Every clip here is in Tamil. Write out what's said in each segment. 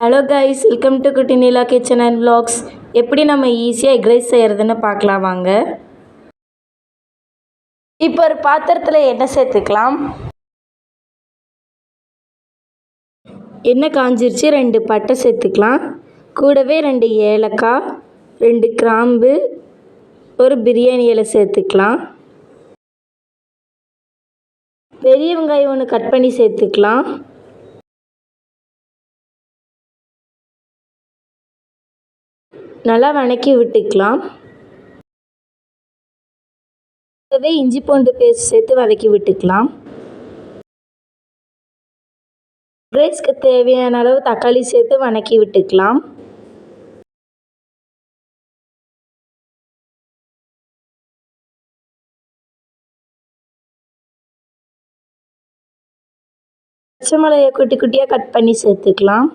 ஹலோ கைஸ், வெல்கம் டு குட்டி நீலா கிச்சன் அண்ட் vlogs. எப்படி நம்ம ஈஸியாக எக் ரைஸ் செய்கிறதுன்னு பார்க்கலாம் வாங்க. இப்போ ஒரு பாத்திரத்தில் எண்ணெய் சேர்த்துக்கலாம். எண்ணெய் காஞ்சிருச்சு. 2 பட்டை சேர்த்துக்கலாம். கூடவே 2 ஏலக்காய், 2 கிராம்பு, ஒரு பிரியாணி இலை சேர்த்துக்கலாம். பெரிய வெங்காயம் 1 கட் பண்ணி சேர்த்துக்கலாம். நல்லா வதக்கி விட்டுக்கலாம். கூடவே இஞ்சி பூண்டு பேஸ்ட் சேர்த்து வதக்கி விட்டுக்கலாம். ரைஸ்க்கு தேவையான அளவு தக்காளி சேர்த்து வதக்கி விட்டுக்கலாம். பச்சை மிளகாயை குட்டி குட்டியாக கட் பண்ணி சேர்த்துக்கலாம்.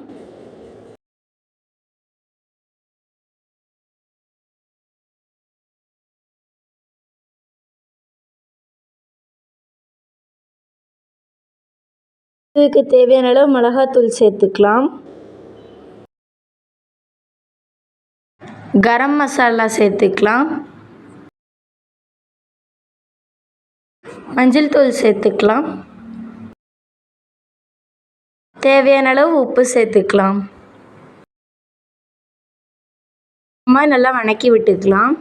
இதுக்கு தேவையான அளவு மிளகாத்தூள் சேர்த்துக்கலாம். கரம் மசாலா சேர்த்துக்கலாம். மஞ்சள் தூள் சேர்த்துக்கலாம். தேவையான அளவு உப்பு சேர்த்துக்கலாம். நல்லா வதக்கி விட்டுக்கலாம்.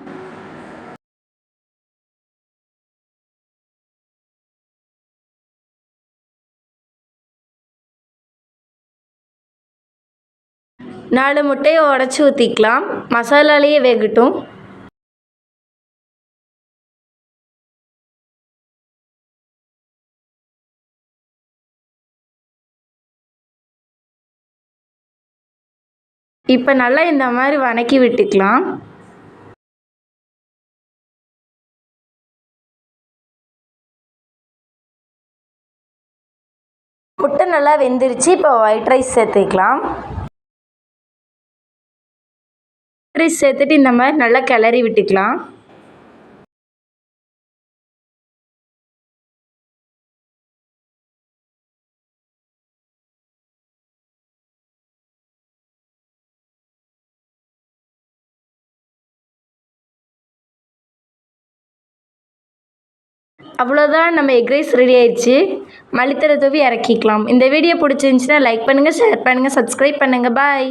நாலு முட்டையை உடச்சி ஊற்றிக்கலாம். மசாலாலேயே வேகட்டும். இப்போ நல்லா இந்த மாதிரி வதக்கி விட்டுக்கலாம். முட்டை நல்லா வெந்துருச்சு. இப்போ ஒயிட் ரைஸ் சேர்த்துக்கலாம். ரைஸ் சேர்த்துட்டு இந்த மாதிரி நல்லா கிளறி விட்டுக்கலாம். அவ்வளோதான், நம்ம எக் ரைஸ் ரெடி ஆயிடுச்சு. மல்லித்தழை தூவி இறக்கிக்கலாம். இந்த வீடியோ பிடிச்சிருந்துச்சுன்னா லைக் பண்ணுங்கள், ஷேர் பண்ணுங்கள், சப்ஸ்கிரைப் பண்ணுங்கள். பாய்.